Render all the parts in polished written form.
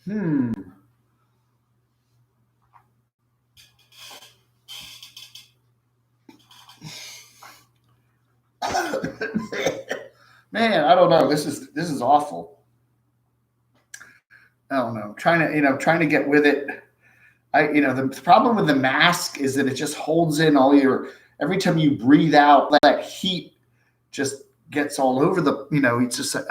Hmm. Man, I don't know. This is awful. I don't know. Trying to get with it. The problem with the mask is that it just holds in all your. Every time you breathe out, that heat just gets all over the. It's just like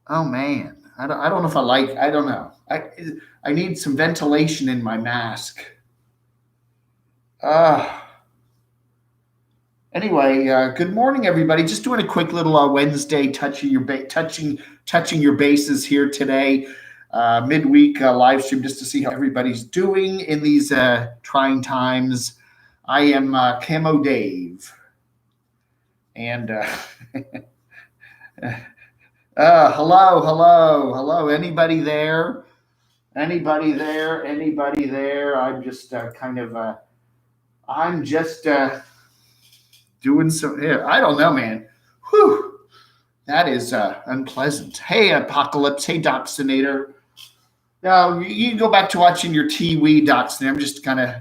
oh man. I don't know if I like. I don't know. I need some ventilation in my mask. Ah. Anyway, good morning, everybody. Just doing a quick little Wednesday touching your bases here today, midweek live stream just to see how everybody's doing in these trying times. I am Camo Dave, and hello. Anybody there? Anybody there? Anybody there? I'm just I'm just doing some. Yeah, I don't know, man. Whew. That is unpleasant. Hey, Apocalypse. Hey, Doxinator. Now, you can go back to watching your TV, Doxinator. I'm just kind of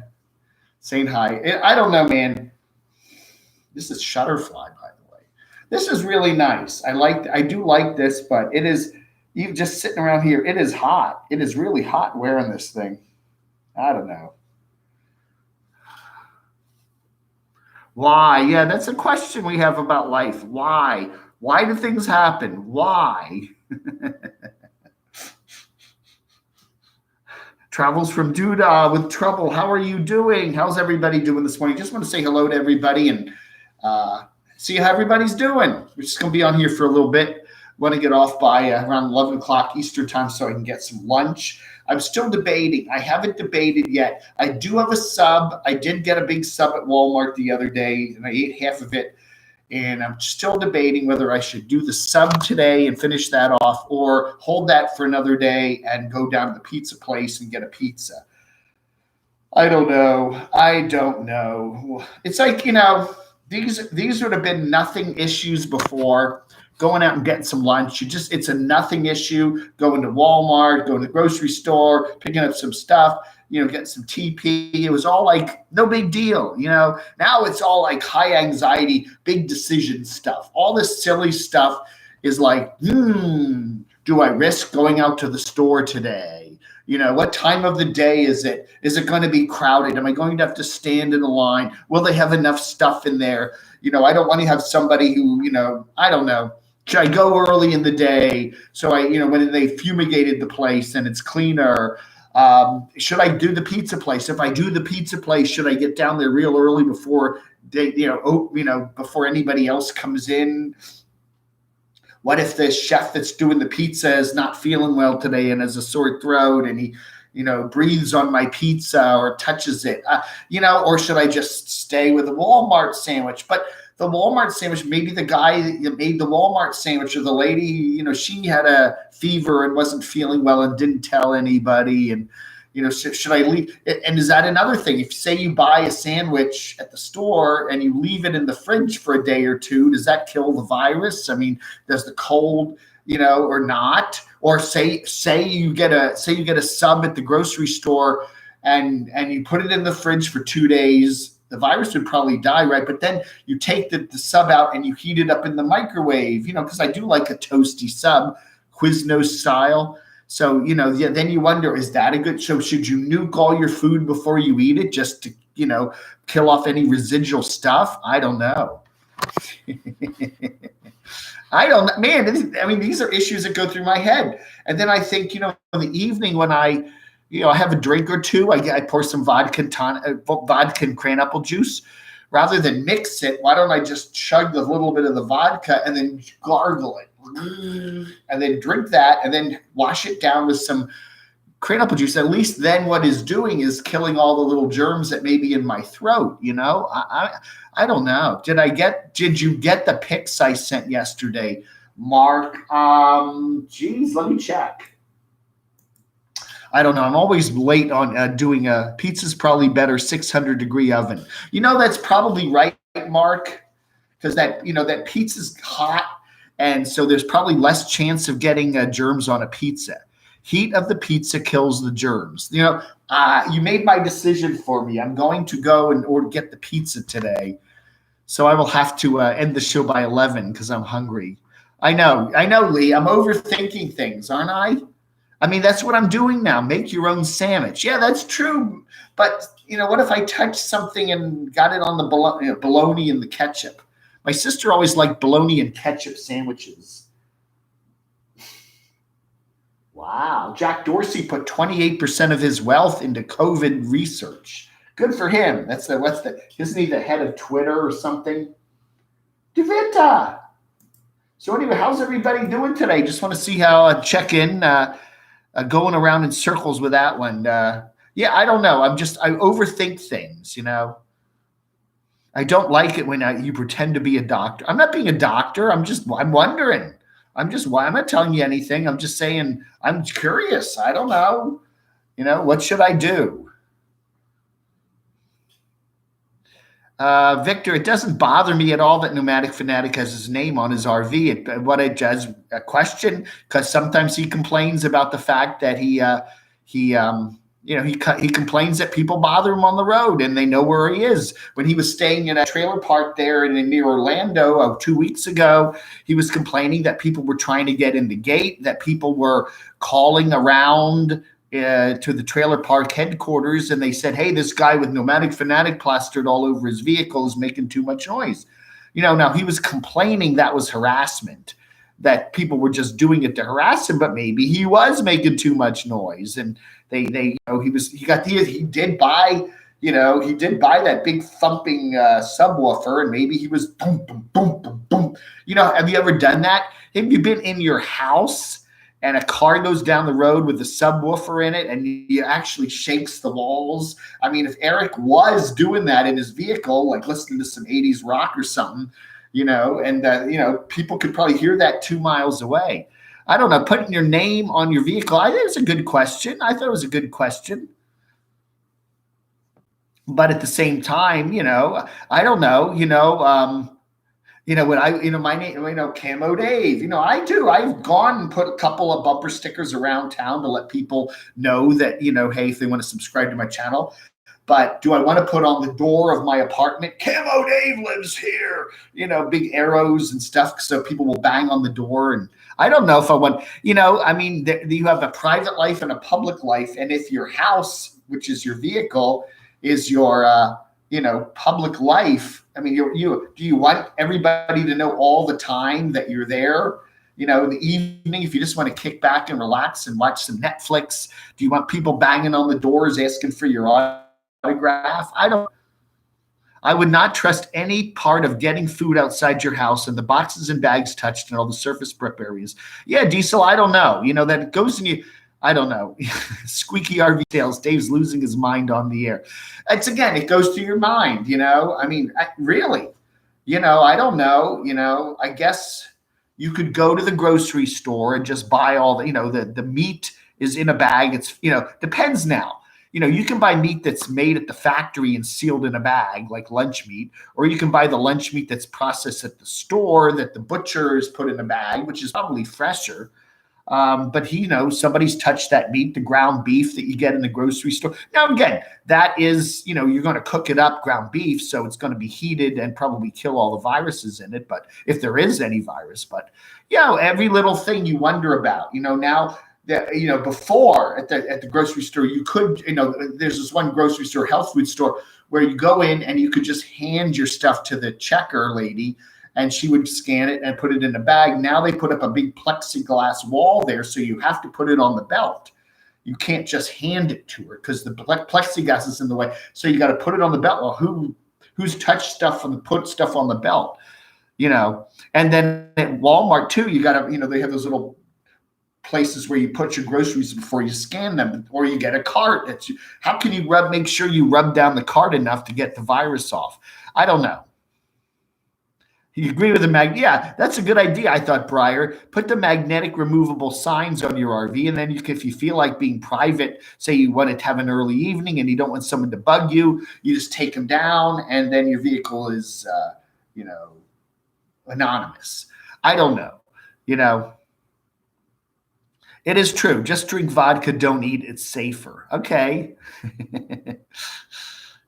saying hi. I don't know, man. This is Shutterfly, by the way. This is really nice. I do like this, but it is, you just sitting around here. It is hot. It is really hot wearing this thing. I don't know. Why? Yeah, that's a question we have about life. Why? Why do things happen? Why? Travels from Duda with trouble. How are you doing? How's everybody doing this morning? Just want to say hello to everybody and see how everybody's doing. We're just going to be on here for a little bit. Want to get off by around 11 o'clock Eastern time so I can get some lunch. I'm still debating. I haven't debated yet. I do have a sub. I did get a big sub at Walmart the other day, and I ate half of it. And I'm still debating whether I should do the sub today and finish that off or hold that for another day and go down to the pizza place and get a pizza. I don't know. It's like, these would have been nothing issues before. Going out and getting some lunch. It's a nothing issue. Going to Walmart, going to the grocery store, picking up some stuff, getting some TP. It was all like no big deal, Now it's all like high anxiety, big decision stuff. All this silly stuff is like, do I risk going out to the store today? What time of the day is it? Is it going to be crowded? Am I going to have to stand in a line? Will they have enough stuff in there? I don't want to have somebody who, I don't know. Should I go early in the day so when they fumigated the place and it's cleaner? Should I do the pizza place? If I do the pizza place, should I get down there real early before before anybody else comes in? What if the chef that's doing the pizza is not feeling well today and has a sore throat and he, breathes on my pizza or touches it? Or should I just stay with the Walmart sandwich? But the Walmart sandwich, maybe the guy that made the Walmart sandwich or the lady, she had a fever and wasn't feeling well and didn't tell anybody. And, should I leave? And is that another thing? If say you buy a sandwich at the store and you leave it in the fridge for a day or two, does that kill the virus? I mean, does the cold, or not? Or say you get a sub at the grocery store and you put it in the fridge for 2 days. The virus would probably die, right? But then you take the sub out and you heat it up in the microwave, because I do like a toasty sub, Quiznos style. So, then you wonder, is that a good show? Should you nuke all your food before you eat it just to, kill off any residual stuff? I don't know. These are issues that go through my head. And then I think, in the evening when I have a drink or two, I pour some vodka and cran apple juice. Rather than mix it, why don't I just chug a little bit of the vodka and then gargle it? And then drink that and then wash it down with some cran apple juice. At least then what it's doing is killing all the little germs that may be in my throat, I don't know. Did you get the pics I sent yesterday, Mark? Let me check. I don't know. I'm always late on doing a pizza's probably better 600-degree oven. That's probably right, Mark, because that pizza's hot, and so there's probably less chance of getting germs on a pizza. Heat of the pizza kills the germs. You made my decision for me. I'm going to go or get the pizza today. So I will have to end the show by 11 because I'm hungry. I know, Lee. I'm overthinking things, aren't I? I mean, that's what I'm doing now. Make your own sandwich. Yeah, that's true. But what if I touched something and got it on the bologna and the ketchup? My sister always liked bologna and ketchup sandwiches. Wow. Jack Dorsey put 28% of his wealth into COVID research. Good for him. Isn't he the head of Twitter or something? Devita. So anyway, how's everybody doing today? Just want to see how check in, going around in circles with that one. Yeah, I don't know. I overthink things, I don't like it when you pretend to be a doctor. I'm not being a doctor. I'm wondering. I'm not telling you anything. I'm just saying I'm curious. I don't know. What should I do? Victor, it doesn't bother me at all that Nomadic Fanatic has his name on his RV. What it does, a question, because sometimes he complains about the fact that he complains that people bother him on the road and they know where he is. When he was staying in a trailer park there near Orlando 2 weeks ago, he was complaining that people were trying to get in the gate, that people were calling around to the trailer park headquarters, and they said, hey, this guy with Nomadic Fanatic plastered all over his vehicle is making too much noise. Now he was complaining that was harassment, that people were just doing it to harass him, but maybe he was making too much noise. And he did buy that big thumping subwoofer, and maybe he was boom, boom, boom, boom, boom. Have you ever done that? Have you been in your house and a car goes down the road with a subwoofer in it and he actually shakes the walls? I mean, if Eric was doing that in his vehicle, like listening to some 80s rock or something, people could probably hear that 2 miles away. I don't know, putting your name on your vehicle, I think it's a good question. I thought it was a good question. But at the same time, I don't know, when my name, Camo Dave, I've gone and put a couple of bumper stickers around town to let people know that, hey, if they want to subscribe to my channel. But do I want to put on the door of my apartment, Camo Dave lives here, big arrows and stuff so people will bang on the door? And I don't know if I want, you have a private life and a public life. And if your house, which is your vehicle, is your, public life, do you want everybody to know all the time that you're there? In the evening, if you just want to kick back and relax and watch some Netflix, do you want people banging on the doors asking for your autograph? I would not trust any part of getting food outside your house and the boxes and bags touched and all the surface prep areas. Yeah, Diesel, I don't know. That it goes in you. I don't know. Squeaky RV sales. Dave's losing his mind on the air. It goes to your mind, really, I don't know, I guess you could go to the grocery store and just buy all the meat is in a bag. It's, depends now. You can buy meat that's made at the factory and sealed in a bag, like lunch meat, or you can buy the lunch meat that's processed at the store that the butcher has put in a bag, which is probably fresher. But somebody's touched that meat, the ground beef that you get in the grocery store. Now, again, that is, you're going to cook it up, ground beef, so it's going to be heated and probably kill all the viruses in it. But if there is any virus, every little thing you wonder about, now that, before at the grocery store, you could, there's this one grocery store, health food store, where you go in and you could just hand your stuff to the checker lady, and she would scan it and put it in a bag. Now they put up a big plexiglass wall there, so you have to put it on the belt. You can't just hand it to her because the plexiglass is in the way. So you got to put it on the belt. Well, who's touched stuff and put stuff on the belt? And then at Walmart too, you got to, they have those little places where you put your groceries before you scan them, or you get a cart. How can you make sure you rub down the cart enough to get the virus off? I don't know. You agree with the Yeah, that's a good idea. I thought, Breyer, put the magnetic removable signs on your RV, and then if you feel like being private, say you want to have an early evening and you don't want someone to bug you, you just take them down, and then your vehicle is, anonymous. I don't know. It is true. Just drink vodka, don't eat. It's safer. Okay.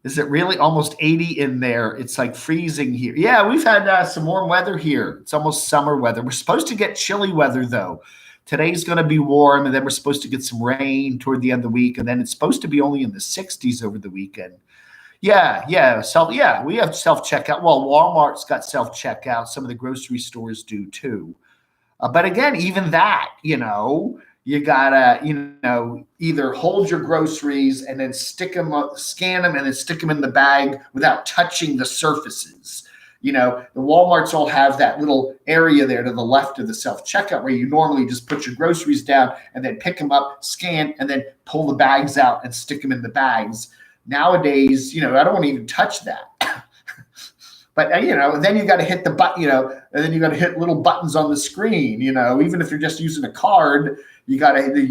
Is it really almost 80 in there? It's like freezing here. Yeah, we've had some warm weather here. It's almost summer weather. We're supposed to get chilly weather, though. Today's going to be warm, and then we're supposed to get some rain toward the end of the week, and then it's supposed to be only in the 60s over the weekend. Yeah, yeah. We have self-checkout. Well, Walmart's got self-checkout. Some of the grocery stores do too. But again, even that, you gotta, either hold your groceries and then stick them up, scan them, and then stick them in the bag without touching the surfaces. The Walmarts all have that little area there to the left of the self-checkout where you normally just put your groceries down and then pick them up, scan, and then pull the bags out and stick them in the bags. Nowadays, I don't want to even touch that. But, and then you got to hit the button, and then you got to hit little buttons on the screen, even if you're just using a card, you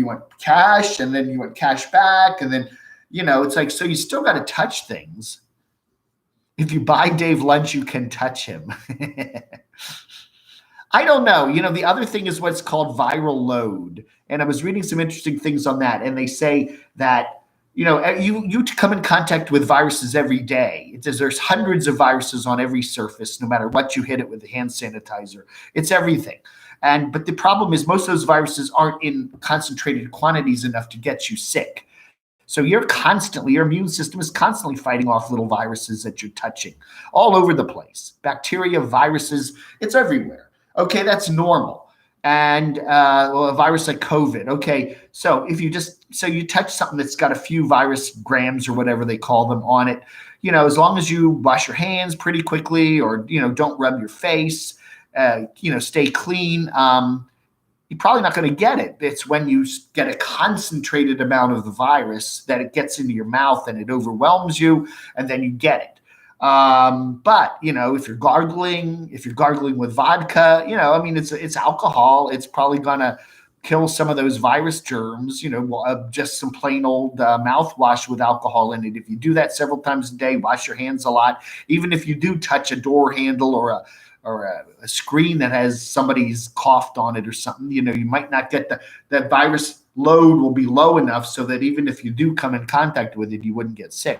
want cash, and then you want cash back. And then, it's like, so you still got to touch things. If you buy Dave lunch, you can touch him. I don't know. The other thing is what's called viral load. And I was reading some interesting things on that. And they say that, you come in contact with viruses every day. It says there's hundreds of viruses on every surface, no matter what you hit it with the hand sanitizer. It's everything. But the problem is most of those viruses aren't in concentrated quantities enough to get you sick. So your immune system is constantly fighting off little viruses that you're touching all over the place. Bacteria, viruses, it's everywhere. Okay, that's normal. And a virus like COVID. Okay, so if you touch something that's got a few virus grams or whatever they call them on it, as long as you wash your hands pretty quickly or, don't rub your face, stay clean, you're probably not going to get it. It's when you get a concentrated amount of the virus that it gets into your mouth and it overwhelms you, and then you get it. But if you're gargling with vodka, it's alcohol. It's probably gonna kill some of those virus germs. Just some plain old mouthwash with alcohol in it. If you do that several times a day, wash your hands a lot. Even if you do touch a door handle or a screen that has somebody's coughed on it or something, you might not get that virus load will be low enough so that even if you do come in contact with it, you wouldn't get sick.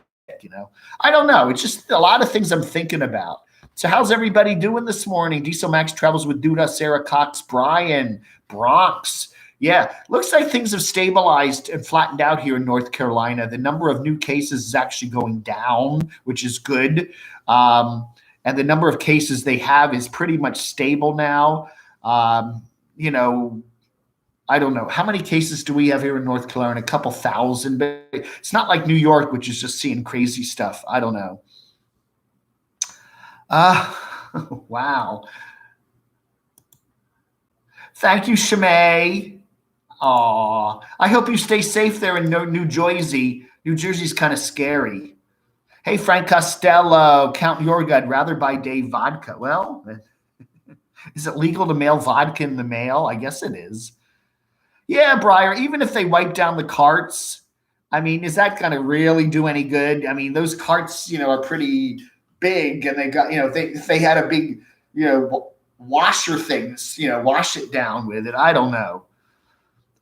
I don't know. It's just a lot of things I'm thinking about. So how's everybody doing this morning? Diesel Max travels with Duda, Sarah Cox, Brian, Bronx. Yeah, looks like things have stabilized and flattened out here in North Carolina. The number of new cases is actually going down, which is good. And the number of cases they have is pretty much stable now. I don't know. How many cases do we have here in North Carolina? A couple thousand, but it's not like New York, which is just seeing crazy stuff. I don't know. Wow. Thank you, Shimei. Aw, I hope you stay safe there in New Jersey. New Jersey's kind of scary. Hey, Frank Costello, Count Yorga, I'd rather buy Dave vodka. Well, is it legal to mail vodka in the mail? I guess it is. Yeah, Breyer, even if they wipe down the carts, is that going to really do any good? Those carts, are pretty big, and they got, if they had a big, washer things, wash it down with it. I don't know.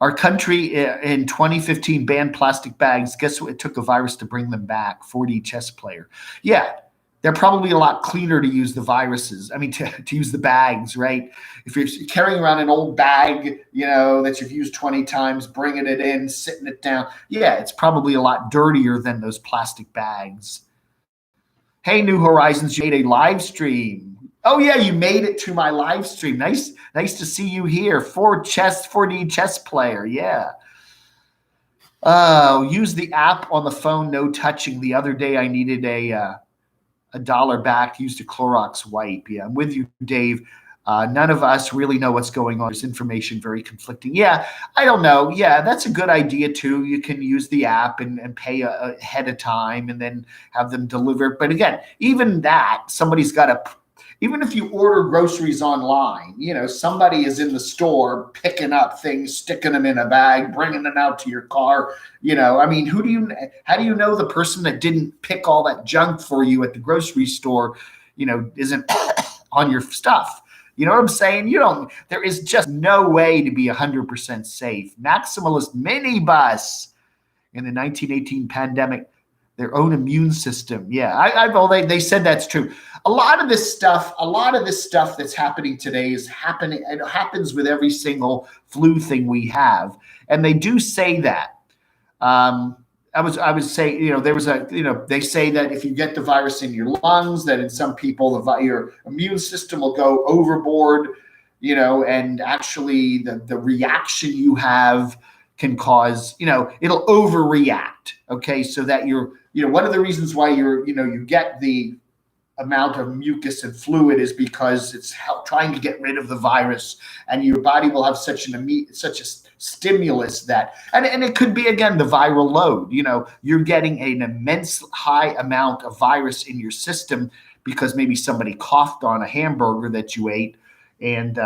Our country in 2015 banned plastic bags. Guess what? It took a virus to bring them back. 4D chess player. Yeah. They're probably a lot cleaner to use the viruses. To use the bags, right? If you're carrying around an old bag, that you've used 20 times, bringing it in, sitting it down. Yeah, it's probably a lot dirtier than those plastic bags. Hey, New Horizons, you made a live stream. Oh, yeah, you made it to my live stream. Nice to see you here. 4D chess player, yeah. Use the app on the phone, no touching. The other day I needed a $1 back, used a Clorox wipe. Yeah, I'm with you, Dave. None of us really know what's going on. There's information very conflicting. Yeah, I don't know. Yeah, that's a good idea too. You can use the app and pay ahead of time and then have them deliver. But again, even that, somebody's got to, even if you order groceries online, somebody is in the store picking up things, sticking them in a bag, bringing them out to your car. How do you know the person that didn't pick all that junk for you at the grocery store, isn't on your stuff? You know what I'm saying? There is just no way to be 100% safe. Maximalist minibus in the 1918 pandemic, their own immune system. Yeah, they said that's true. A lot of this stuff that's happening today it happens with every single flu thing we have. And they do say that. I would say, they say that if you get the virus in your lungs, that in some people, your immune system will go overboard, and actually the reaction you have can cause, it'll overreact. Okay. So that one of the reasons why you get the amount of mucus and fluid is because it's trying to get rid of the virus, and your body will have such a stimulus that, and it could be, again, the viral load. You're getting an immense high amount of virus in your system because maybe somebody coughed on a hamburger that you ate, and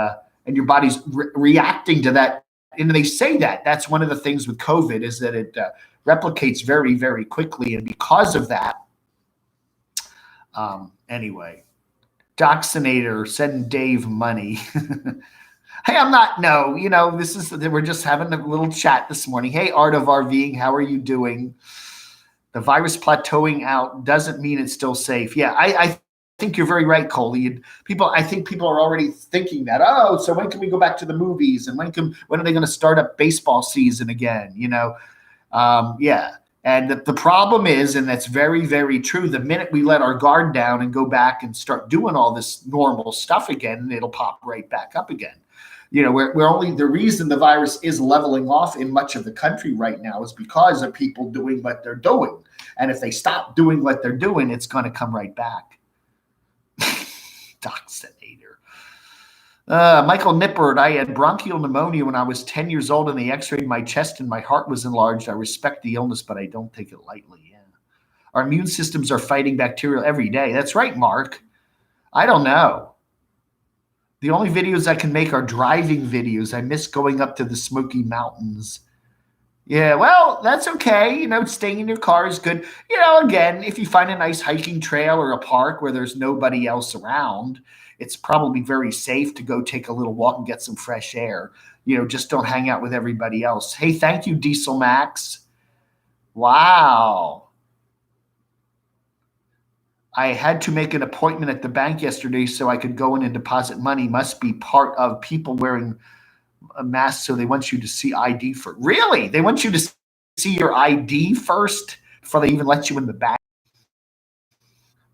your body's reacting to that. And they say that that's one of the things with COVID is that it replicates very, very quickly, and because of that. Anyway, Doxinator, send Dave money. Hey, I'm not, no, we're just having a little chat this morning. Hey, Art of RVing, how are you doing? The virus plateauing out doesn't mean it's still safe. Yeah, I think you're very right, Coley. I think people are already thinking that, so when can we go back to the movies? And when are they going to start up baseball season again? Yeah. And the problem is, and that's very, very true, the minute we let our guard down and go back and start doing all this normal stuff again, it'll pop right back up again. We're only, the reason the virus is leveling off in much of the country right now is because of people doing what they're doing. And if they stop doing what they're doing, it's going to come right back. Doxinator. Michael Nippert, I had bronchial pneumonia when I was 10 years old, and they x-rayed my chest and my heart was enlarged. I respect the illness, but I don't take it lightly. Yeah. Our immune systems are fighting bacteria every day. That's right, Mark. I don't know. The only videos I can make are driving videos. I miss going up to the Smoky Mountains. Yeah, well, that's okay. Staying in your car is good. Again, if you find a nice hiking trail or a park where there's nobody else around, it's probably very safe to go take a little walk and get some fresh air. Just don't hang out with everybody else. Hey, thank you, Diesel Max. Wow. I had to make an appointment at the bank yesterday so I could go in and deposit money. Must be part of people wearing a mask, so they want you to see ID first. Really? They want you to see your ID first before they even let you in the bank?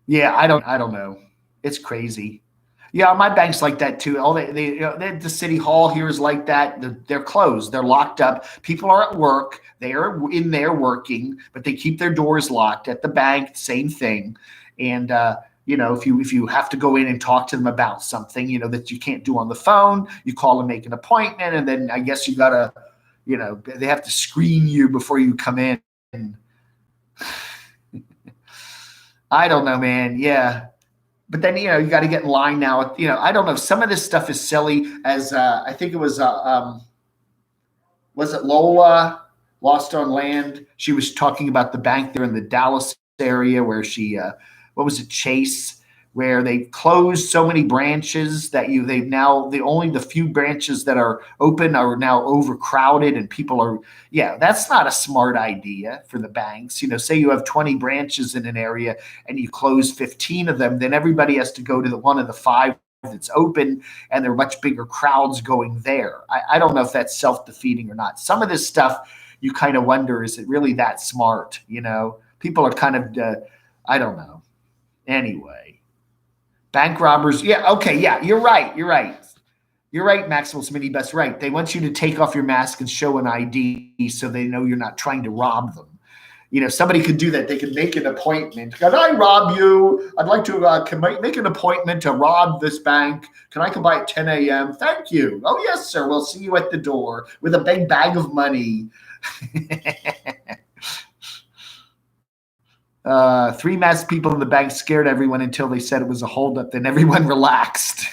Yeah, I don't know. It's crazy. Yeah, my bank's like that too. The city hall here is like that. They're closed. They're locked up. People are at work. They are in there working, but they keep their doors locked. At the bank, same thing. And if you have to go in and talk to them about something, that you can't do on the phone, you call and make an appointment, and then I guess you gotta, they have to screen you before you come in. I don't know, man. Yeah. But then, you got to get in line now. I don't know. Some of this stuff is silly. As I think it was it Lola, Lost on Land? She was talking about the bank there in the Dallas area where she, Chase, where they closed so many branches that the few branches that are open are now overcrowded, and people are, that's not a smart idea for the banks. Say you have 20 branches in an area and you close 15 of them, then everybody has to go to the one of the 5 that's open, and there are much bigger crowds going there. I don't know if that's self-defeating or not. Some of this stuff you kind of wonder, is it really that smart? People are kind of, I don't know. Anyway, bank robbers. Yeah. Okay. Yeah. You're right. You're right, Maximal's Minibus. Right. They want you to take off your mask and show an ID so they know you're not trying to rob them. Somebody could do that. They could make an appointment. Can I rob you? I'd like to make an appointment to rob this bank. Can I come by at 10 a.m.? Thank you. Oh, yes, sir. We'll see you at the door with a big bag of money. 3 masked people in the bank scared everyone until they said it was a holdup. Then everyone relaxed.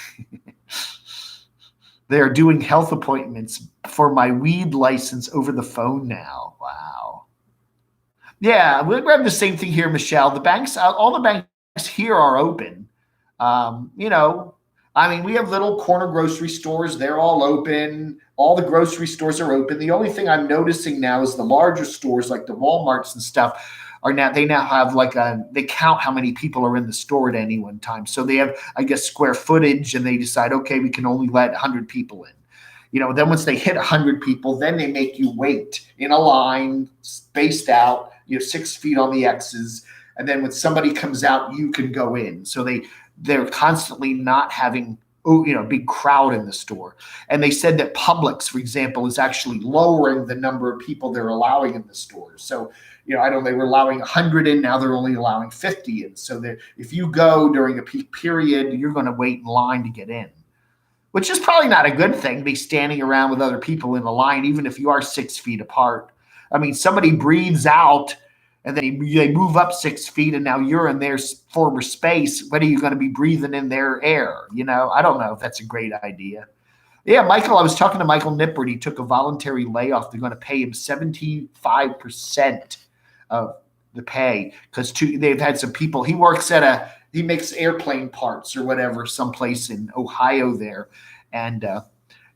They are doing health appointments for my weed license over the phone now. Wow. Yeah, we have the same thing here, Michelle. The banks, all the banks here are open. I mean, we have little corner grocery stores. They're all open. All the grocery stores are open. The only thing I'm noticing now is the larger stores like the Walmarts and stuff are now, they now have like they count how many people are in the store at any one time. So they have, I guess, square footage, and they decide, okay, we can only let 100 people in. Then once they hit 100 people, then they make you wait in a line, spaced out, 6 feet on the X's. And then when somebody comes out, you can go in. So they're constantly not having a big crowd in the store. And they said that Publix, for example, is actually lowering the number of people they're allowing in the stores. So, I don't know, they were allowing 100 in, now they're only allowing 50 in. So that if you go during a peak period, you're going to wait in line to get in, which is probably not a good thing, be standing around with other people in a line, even if you are 6 feet apart. I mean, somebody breathes out and then they move up 6 feet and now you're in their former space. When are you going to be breathing in their air? I don't know if that's a great idea. Yeah, Michael, I was talking to Michael Nippert. He took a voluntary layoff. They're going to pay him 75% of the pay because they've had some people. He works he makes airplane parts or whatever, someplace in Ohio there. And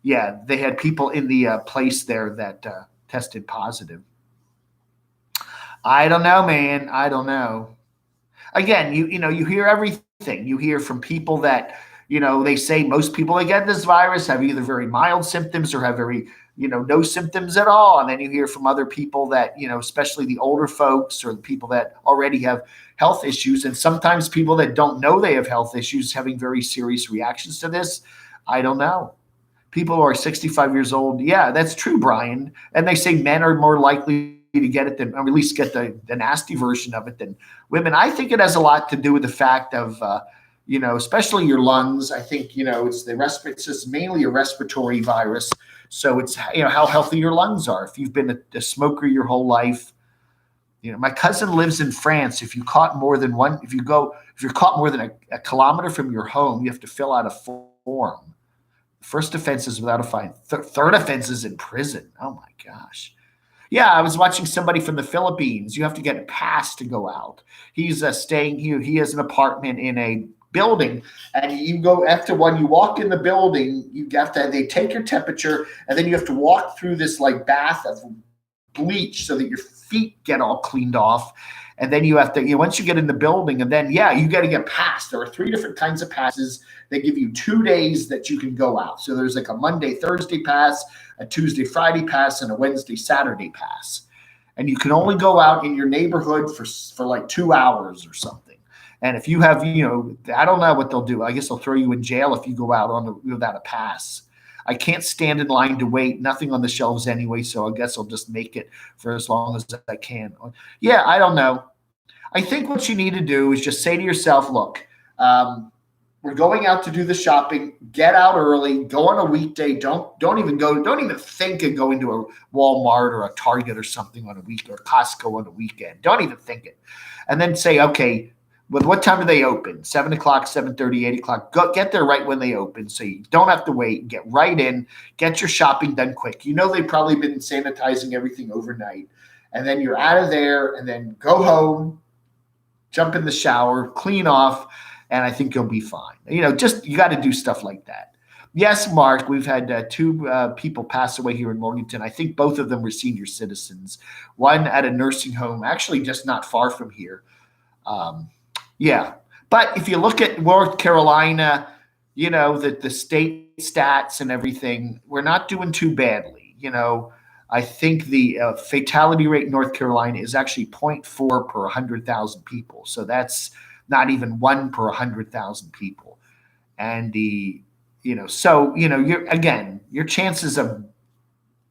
they had people in the place there that tested positive. I don't know, man. I don't know. Again, you hear everything. You hear from people that, they say most people that get this virus have either very mild symptoms or have very, no symptoms at all. And then you hear from other people that, especially the older folks or the people that already have health issues. And sometimes people that don't know they have health issues having very serious reactions to this. I don't know. People who are 65 years old. Yeah, that's true, Brian. And they say men are more likely to get it than, or at least get the nasty version of it than women. I think it has a lot to do with the fact of, especially your lungs. I think, it's just mainly a respiratory virus. So it's, how healthy your lungs are. If you've been a smoker your whole life, my cousin lives in France. If you're caught more than a kilometer from your home, you have to fill out a form. First offense is without a fine. Third offense is in prison. Oh my gosh. Yeah, I was watching somebody from the Philippines. You have to get a pass to go out. He's staying here. He has an apartment in a building, and you go after when you walk in the building, they take your temperature, and then you have to walk through this like bath of bleach so that your feet get all cleaned off. And then you have to, once you get in the building, and then, you got to get passed. There are 3 different kinds of passes. They give you 2 days that you can go out. So there's like a Monday, Thursday pass, a Tuesday, Friday pass, and a Wednesday, Saturday pass. And you can only go out in your neighborhood for like 2 hours or something. And if you have, I don't know what they'll do. I guess they'll throw you in jail if you go out without a pass. I can't stand in line to wait. Nothing on the shelves anyway, so I guess I'll just make it for as long as I can. Yeah, I don't know. I think what you need to do is just say to yourself, look, we're going out to do the shopping. Get out early. Go on a weekday. Don't even think of going to a Walmart or a Target or something on a week, or Costco on a weekend. Don't even think it. And then say, okay, well, what time do they open? 7 o'clock, 7:30, 8 o'clock. Go get there right when they open, so you don't have to wait. Get right in. Get your shopping done quick. They've probably been sanitizing everything overnight. And then you're out of there, and then go home, jump in the shower, clean off, and I think you'll be fine. You got to do stuff like that. Yes, Mark, we've had 2 people pass away here in Morganton. I think both of them were senior citizens. One at a nursing home, actually just not far from here. But if you look at North Carolina, the state stats and everything, we're not doing too badly. I think the fatality rate in North Carolina is actually 0.4 per 100,000 people. So that's not even 1 per 100,000 people. And your chances of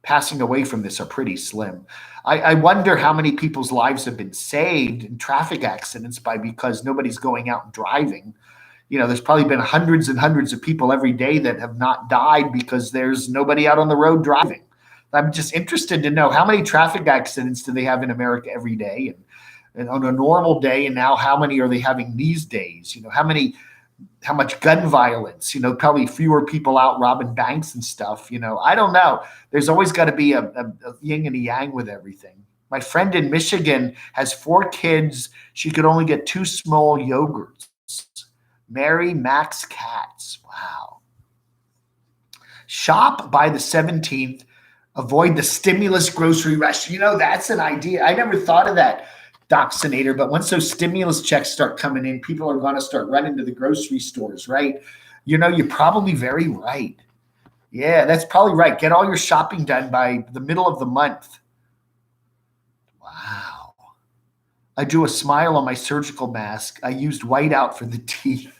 passing away from this are pretty slim. I wonder how many people's lives have been saved in traffic accidents because nobody's going out and driving. There's probably been hundreds and hundreds of people every day that have not died because there's nobody out on the road driving. I'm just interested to know how many traffic accidents do they have in America every day, and on a normal day, and now how many are they having these days? How much gun violence? Probably fewer people out robbing banks and stuff. I don't know. There's always got to be a yin and a yang with everything. My friend in Michigan has 4 kids. She could only get 2 small yogurts. Mary Max Cats. Wow. Shop by the 17th. Avoid the stimulus grocery rush. That's an idea. I never thought of that, Doxinator, but once those stimulus checks start coming in, people are going to start running to the grocery stores, right? You're probably very right. Yeah, that's probably right. Get all your shopping done by the middle of the month. Wow. I drew a smile on my surgical mask. I used whiteout for the teeth.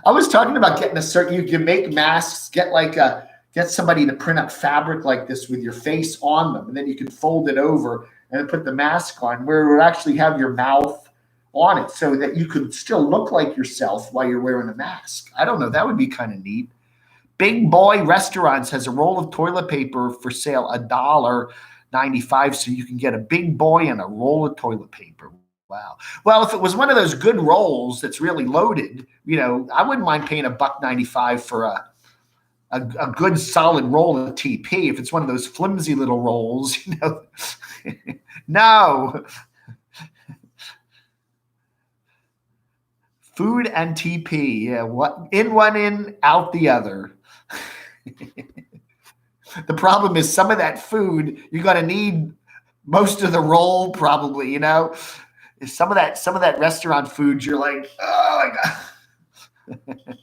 I was talking about getting you can make masks, get somebody to print up fabric like this with your face on them, and then you can fold it over and then put the mask on where it would actually have your mouth on it so that you could still look like yourself while you're wearing a mask. I don't know. That would be kind of neat. Big Boy Restaurants has a roll of toilet paper for sale, $1.95, so you can get a Big Boy and a roll of toilet paper. Wow. Well, if it was one of those good rolls that's really loaded, I wouldn't mind paying $1.95 for a good solid roll of TP. If it's one of those flimsy little rolls, no. Food and TP. Yeah, one in, out the other. The problem is some of that food, you're going to need most of the roll probably, Some of that restaurant food, you're like, oh my God.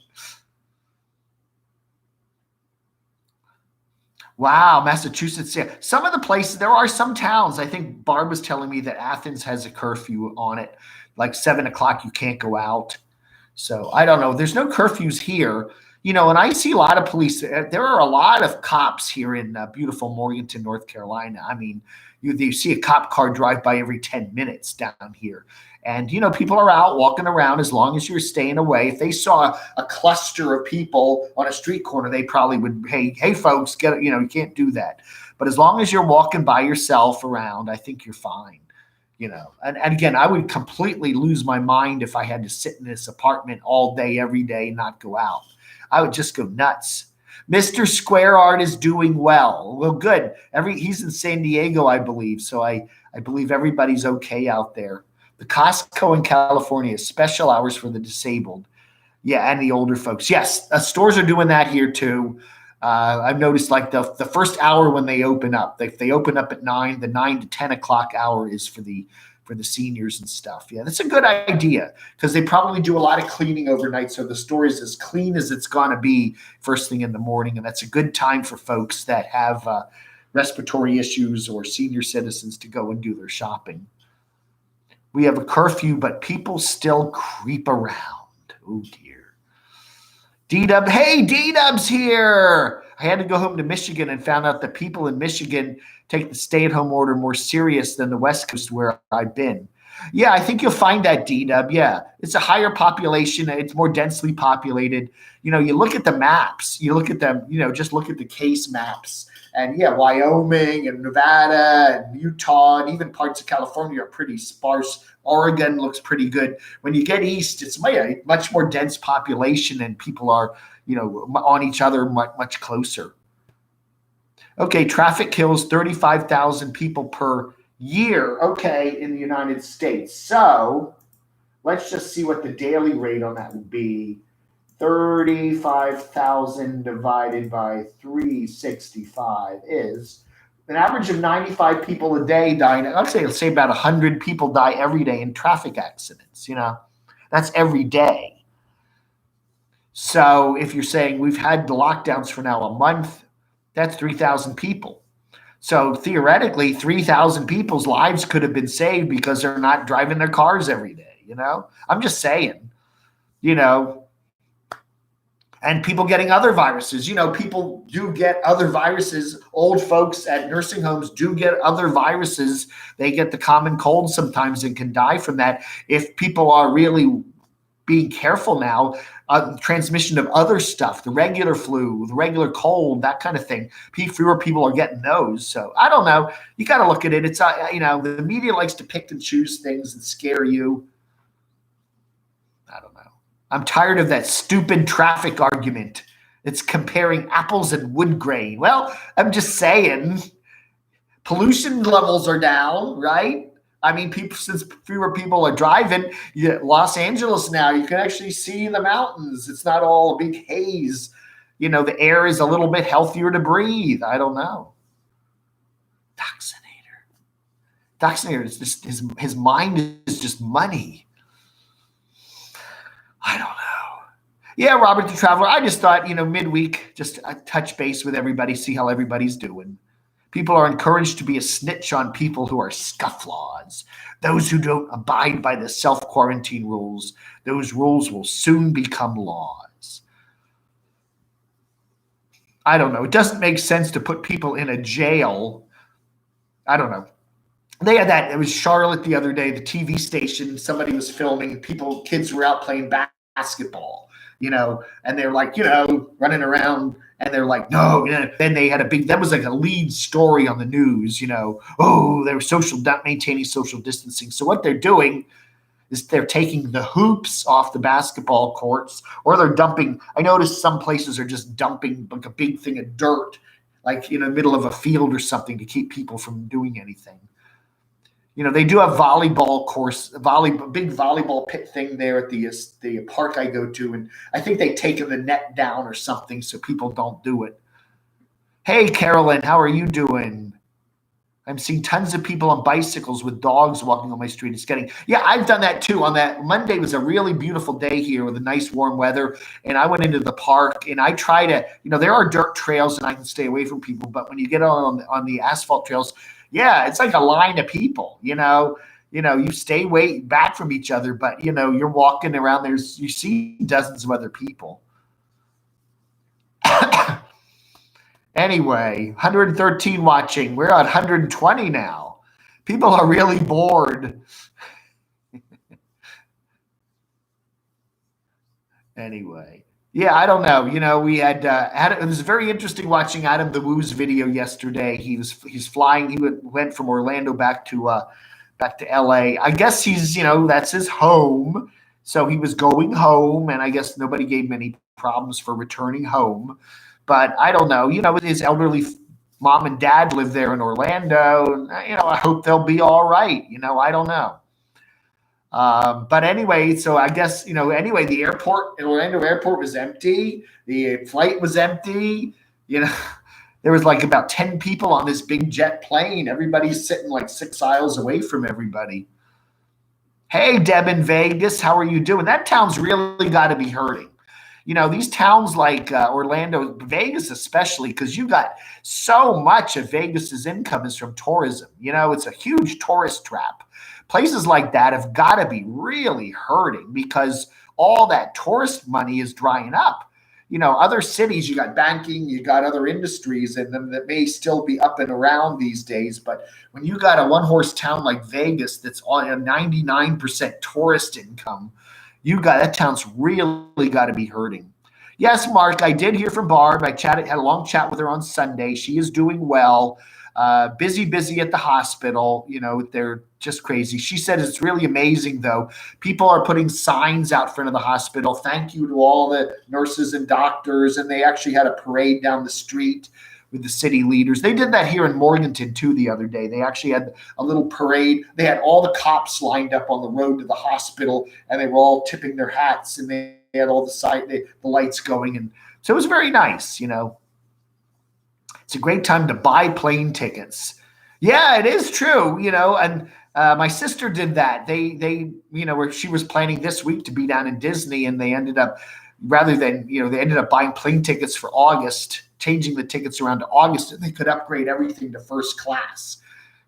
Wow, Massachusetts. Yeah. Some of the places, there are some towns. I think Barb was telling me that Athens has a curfew on it, like 7 o'clock, you can't go out. So I don't know. There's no curfews here, and I see a lot of police. There are a lot of cops here in beautiful Morganton, North Carolina. I mean, you see a cop car drive by every 10 minutes down here. And, people are out walking around as long as you're staying away. If they saw a cluster of people on a street corner, they probably would, hey, folks, you can't do that. But as long as you're walking by yourself around, I think you're fine. And again, I would completely lose my mind if I had to sit in this apartment all day, every day, not go out. I would just go nuts. Mr. Square Art is doing well. Well, good. He's in San Diego, I believe. So I believe everybody's okay out there. The Costco in California, special hours for the disabled. Yeah, and the older folks. Yes, stores are doing that here too. I've noticed like the first hour when they open up, if they open up at 9, the 9 to 10 o'clock hour is for the seniors and stuff. Yeah, that's a good idea because they probably do a lot of cleaning overnight. So the store is as clean as it's going to be first thing in the morning. And that's a good time for folks that have respiratory issues or senior citizens to go and do their shopping. We have a curfew, but people still creep around. Oh, dear. D-Dub, hey, D-Dub's here. I had to go home to Michigan and found out that people in Michigan take the stay-at-home order more serious than the West Coast where I've been. Yeah, I think you'll find that, D-Dub. Yeah, it's a higher population. It's more densely populated. You look at the maps. You look at them, just look at the case maps. And, yeah, Wyoming and Nevada and Utah and even parts of California are pretty sparse. Oregon looks pretty good. When you get east, it's much more dense population and people are, on each other much closer. Okay, traffic kills 35,000 people per year, okay, in the United States. So let's just see what the daily rate on that would be. 35,000 divided by 365 is an average of 95 people a day dying. Let's say about 100 people die every day in traffic accidents. That's every day. So if you're saying we've had the lockdowns for now a month, that's 3,000 people. So theoretically, 3,000 people's lives could have been saved because they're not driving their cars every day. I'm just saying, and people getting other viruses. People do get other viruses. Old folks at nursing homes do get other viruses. They get the common cold sometimes and can die from that. If people are really being careful now, transmission of other stuff, the regular flu, the regular cold, that kind of thing, fewer people are getting those. So I don't know. You got to look at it. It's, the media likes to pick and choose things that scare you. I don't know. I'm tired of that stupid traffic argument. It's comparing apples and wood grain. Well, I'm just saying, pollution levels are down, right? I mean, people, since fewer people are driving, Los Angeles now, you can actually see the mountains. It's not all a big haze. The air is a little bit healthier to breathe. I don't know. Vaccinator is just his mind is just money. I don't know. Yeah, Robert the Traveler. I just thought, midweek, just touch base with everybody, see how everybody's doing. People are encouraged to be a snitch on people who are scufflaws, those who don't abide by the self-quarantine rules. Those rules will soon become laws. I don't know. It doesn't make sense to put people in a jail. I don't know. They had that. It was Charlotte the other day, the TV station. Somebody was filming. Kids were out playing basketball, and they're like, running around. And they're like, no. Then they had that was like a lead story on the news, oh, they're maintaining social distancing. So what they're doing is they're taking the hoops off the basketball courts, or they're dumping. I noticed some places are just dumping like a big thing of dirt, like in the middle of a field or something, to keep people from doing anything. They do have volleyball course, big volleyball pit thing there at the park I go to, and I think they've taken the net down or something so people don't do it. Hey, Carolyn, how are you doing? I'm seeing tons of people on bicycles with dogs walking on my street. Yeah, I've done that too. On that Monday was a really beautiful day here with a nice warm weather, and I went into the park and I try to, there are dirt trails and I can stay away from people, but when you get on the asphalt trails, yeah, it's like a line of people, you stay way back from each other, but you're walking around, you see dozens of other people. Anyway, 113 watching. We're at 120 now. People are really bored. Anyway. Yeah, I don't know. We had it was very interesting watching Adam the Woo's video yesterday. He's flying. He went from Orlando back to LA. I guess he's that's his home. So he was going home, and I guess nobody gave him any problems for returning home. But I don't know. His elderly mom and dad live there in Orlando, and I hope they'll be all right. I don't know. But anyway, so I guess, the Orlando airport was empty. The flight was empty. There was like about 10 people on this big jet plane. Everybody's sitting like 6 aisles away from everybody. Hey, Deb in Vegas, how are you doing? That town's really got to be hurting. These towns like Orlando, Vegas especially, because you got so much of Vegas's income is from tourism. It's a huge tourist trap. Places like that have got to be really hurting because all that tourist money is drying up. Other cities, you got banking, you got other industries in them that may still be up and around these days. But when you got a one-horse town like Vegas that's on a 99% tourist income, that town's really got to be hurting. Yes, Mark, I did hear from Barb. I had a long chat with her on Sunday. She is doing well. Busy at the hospital. They're just crazy. She said it's really amazing, though. People are putting signs out front of the hospital. Thank you to all the nurses and doctors. And they actually had a parade down the street with the city leaders. They did that here in Morganton, too, the other day. They actually had a little parade. They had all the cops lined up on the road to the hospital, and they were all tipping their hats, and they had all the lights going. And so it was very nice, It's a great time to buy plane tickets. Yeah, it is true, and my sister did that. They she was planning this week to be down in Disney, and they ended up, rather than, they ended up buying plane tickets for August, changing the tickets around to August, and they could upgrade everything to first class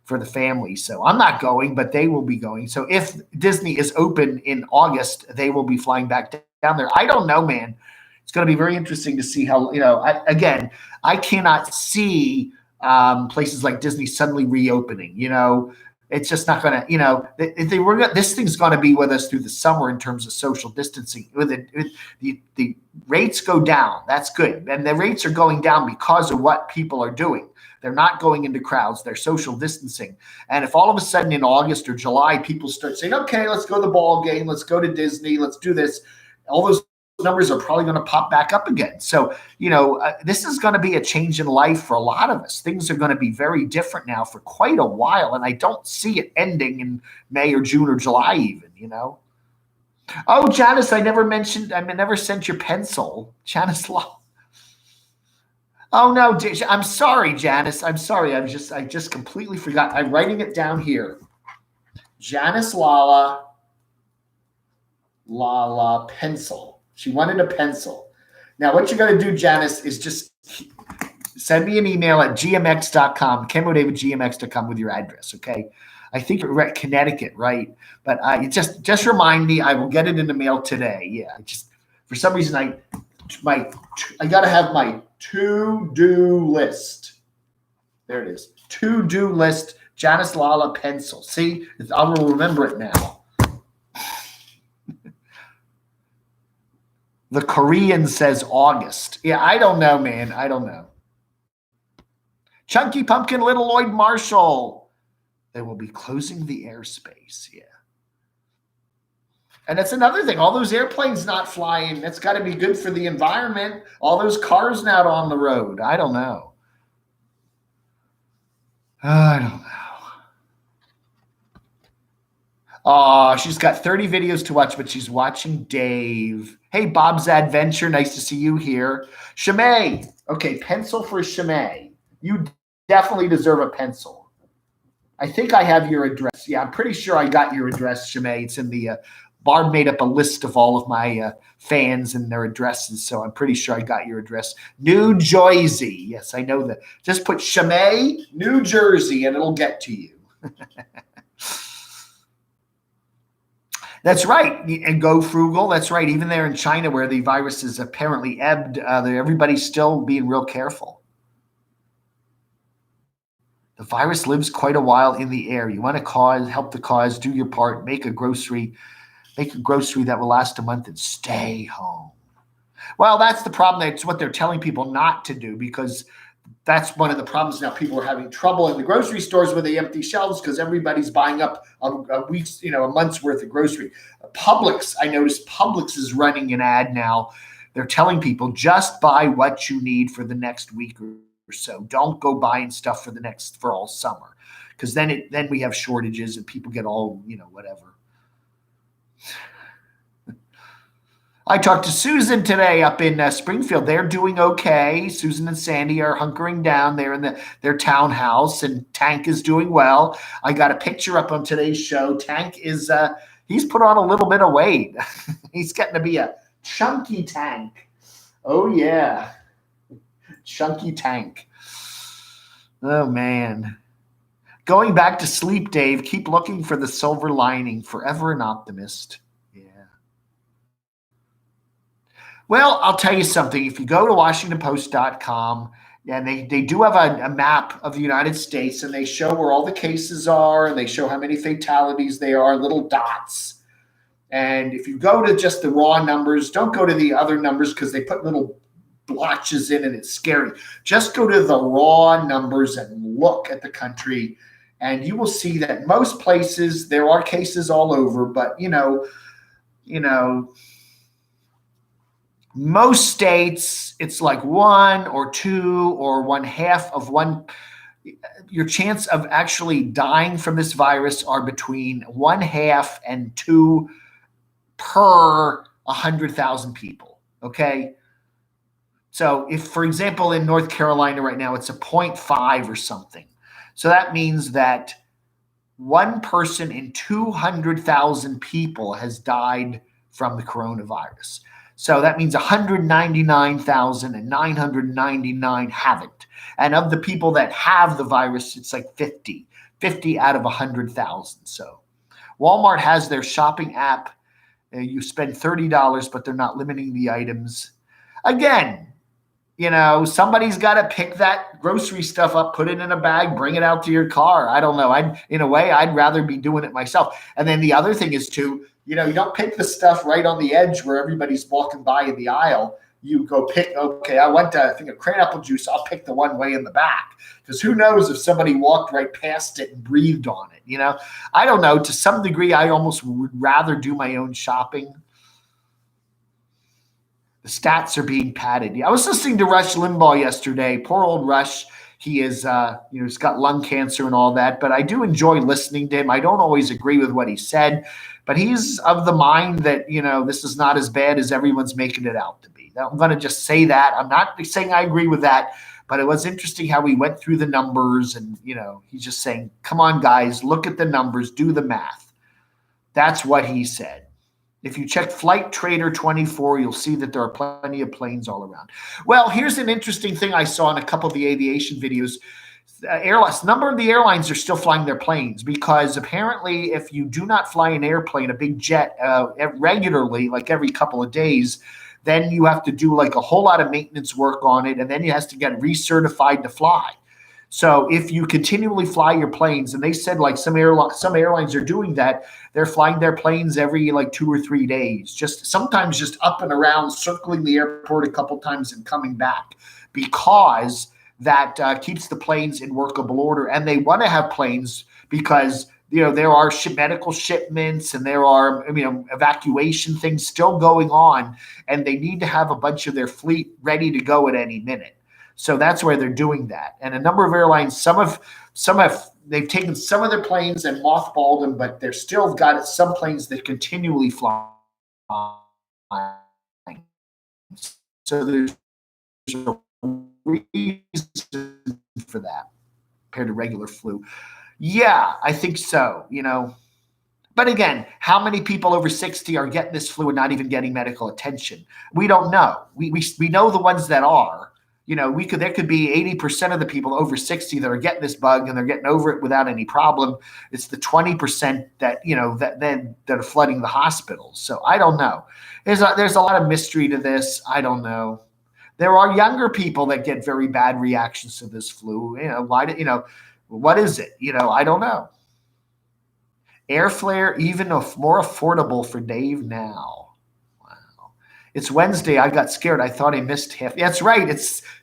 for the family. So I'm not going, but they will be going. So if Disney is open in August, they will be flying back down there. I don't know, man. It's going to be very interesting to see how, I cannot see places like Disney suddenly reopening. It's just not going to, this thing's going to be with us through the summer in terms of social distancing. The rates go down. That's good. And the rates are going down because of what people are doing. They're not going into crowds. They're social distancing. And if all of a sudden in August or July, people start saying, okay, let's go to the ball game. Let's go to Disney. Let's do this. All those numbers are probably going to pop back up again. So, this is going to be a change in life for a lot of us. Things are going to be very different now for quite a while, and I don't see it ending in May or June or July even. Oh, Janice, I never sent your pencil. Janice Law. Oh, no, I'm sorry, Janice. I'm sorry. I just completely forgot. I'm writing it down here. Janice Lala pencil. She wanted a pencil. Now, what you're going to do, Janice, is just send me an email at gmx.com, camodave@gmx.com with your address, okay? I think you're at Connecticut, right? But just remind me. I will get it in the mail today. Yeah, for some reason I got to have my to-do list. There it is. To-do list, Janice Lala pencil. See, I will remember it now. The Korean says August. Yeah, I don't know, man. I don't know. Chunky Pumpkin, Little Lloyd Marshall. They will be closing the airspace. Yeah. And that's another thing. All those airplanes not flying, that's got to be good for the environment. All those cars not on the road. I don't know. I don't know. Oh, she's got 30 videos to watch, but she's watching Dave. Hey, Bob's Adventure. Nice to see you here. Shimei. Okay, pencil for Shimei. You definitely deserve a pencil. I think I have your address. Yeah, I'm pretty sure I got your address, Shimei. It's in the Barb made up a list of all of my fans and their addresses, so I'm pretty sure I got your address. New Jersey. Yes, I know that. Just put Shimei, New Jersey, and it'll get to you. That's right. And go frugal. That's right. Even there in China where the virus is apparently ebbed, everybody's still being real careful. The virus lives quite a while in the air. You want to help the cause, do your part, make a grocery that will last a month and stay home. Well, that's the problem. That's what they're telling people not to do, because that's one of the problems now. People are having trouble in the grocery stores with the empty shelves because everybody's buying up a week's, a month's worth of grocery. Publix, I noticed Publix is running an ad now. They're telling people just buy what you need for the next week or so. Don't go buying stuff for all summer, because then we have shortages and people get all, whatever. I talked to Susan today up in Springfield. They're doing okay. Susan and Sandy are hunkering down there in their townhouse, and Tank is doing well. I got a picture up on today's show. Tank is he's put on a little bit of weight. He's getting to be a chunky Tank. Oh yeah, chunky Tank. Oh man. Going back to sleep, Dave. Keep looking for the silver lining. Forever an optimist. Well, I'll tell you something. If you go to WashingtonPost.com, and they do have a map of the United States, and they show where all the cases are, and they show how many fatalities there are, little dots. And if you go to just the raw numbers, don't go to the other numbers because they put little blotches in and it's scary. Just go to the raw numbers and look at the country, and you will see that most places there are cases all over, but most states, it's like 1 or 2 or 1/2 of one. Your chance of actually dying from this virus are between 1/2 and 2 per 100,000 people. Okay. So if, for example, in North Carolina right now, it's a 0.5 or something. So that means that one person in 200,000 people has died from the coronavirus. So that means 199,999 haven't. And of the people that have the virus, it's like 50 out of 100,000. So Walmart has their shopping app. You spend $30, but they're not limiting the items. Again, somebody's got to pick that grocery stuff up, put it in a bag, bring it out to your car. I don't know. I'd rather be doing it myself. And then the other thing is too, you don't pick the stuff right on the edge where everybody's walking by in the aisle. You go pick, okay, I want a thing of cranapple juice. I'll pick the one way in the back, because who knows if somebody walked right past it and breathed on it, I don't know. To some degree, I almost would rather do my own shopping. The stats are being padded. Yeah, I was listening to Rush Limbaugh yesterday. Poor old Rush. He is, he's got lung cancer and all that, but I do enjoy listening to him. I don't always agree with what he said, but he's of the mind that, this is not as bad as everyone's making it out to be. I'm going to just say that. I'm not saying I agree with that, but it was interesting how he went through the numbers and, he's just saying, come on, guys, look at the numbers, do the math. That's what he said. If you check Flight Trader 24, you'll see that there are plenty of planes all around. Well, here's an interesting thing I saw in a couple of the aviation videos. Airlines, number of the airlines are still flying their planes because apparently if you do not fly an airplane, a big jet, regularly, like every couple of days, then you have to do like a whole lot of maintenance work on it, and then it has to get recertified to fly. So if you continually fly your planes, and they said like some airlines are doing that, they're flying their planes every like 2 or 3 days, sometimes just up and around, circling the airport a couple times and coming back, because that keeps the planes in workable order. And they want to have planes because there are medical shipments and there are evacuation things still going on, and they need to have a bunch of their fleet ready to go at any minute. So that's where they're doing that. And a number of airlines, they've taken some of their planes and mothballed them, but they're still got some planes that continually fly. So there's a reason for that compared to regular flu. Yeah, I think so, But again, how many people over 60 are getting this flu and not even getting medical attention? We don't know. We know the ones that are. There could be 80% of the people over 60 that are getting this bug and they're getting over it without any problem. It's the 20% that are flooding the hospitals. So I don't know. There's a lot of mystery to this. I don't know. There are younger people that get very bad reactions to this flu. What is it? I don't know. Air flare even more affordable for Dave now. It's Wednesday. I got scared. I thought I missed half. That's right.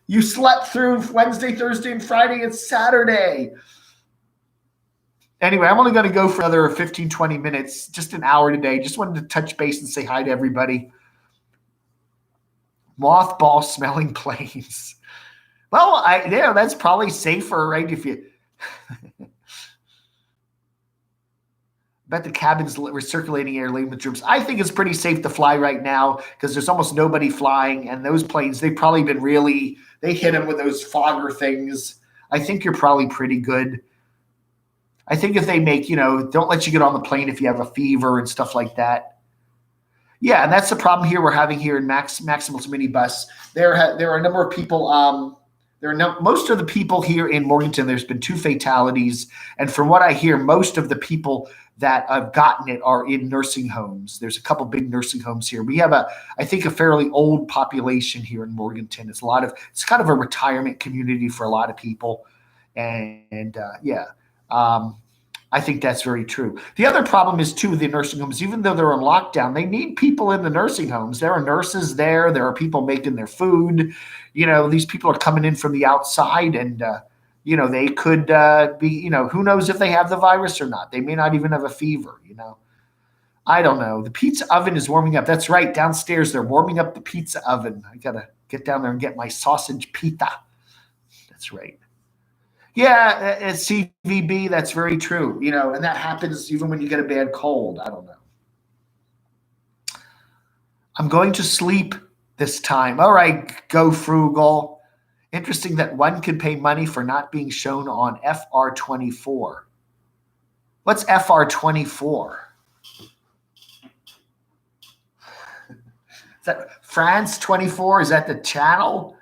You slept through Wednesday, Thursday, and Friday. It's Saturday. Anyway, I'm only going to go for another 15, 20 minutes, just an hour today. Just wanted to touch base and say hi to everybody. Mothball smelling planes. Well, that's probably safer, right? If you bet the cabin's recirculating air laden with germs. I think it's pretty safe to fly right now because there's almost nobody flying, and those planes, they've probably been they hit them with those fogger things. I think you're probably pretty good. I think if they make, don't let you get on the plane if you have a fever and stuff like that. Yeah, and that's the problem here we're having here in Maximal's minibus. There are a number of people, most of the people here in Morganton, there's been 2 fatalities. And from what I hear, most of the people that have gotten it are in nursing homes. There's a couple big nursing homes here. We have I think a fairly old population here in Morganton. It's kind of a retirement community for a lot of people. And I think that's very true. The other problem is too, the nursing homes, even though they're on lockdown, they need people in the nursing homes. There are nurses there. There are people making their food. These people are coming in from the outside, and they could be, who knows if they have the virus or not. They may not even have a fever, I don't know. The pizza oven is warming up. That's right. Downstairs, they're warming up the pizza oven. I got to get down there and get my sausage pita. That's right. Yeah, at CVB, that's very true. And that happens even when you get a bad cold. I don't know. I'm going to sleep this time. All right, go frugal. Interesting that one could pay money for not being shown on FR24. What's FR24? Is that France 24? Is that the channel?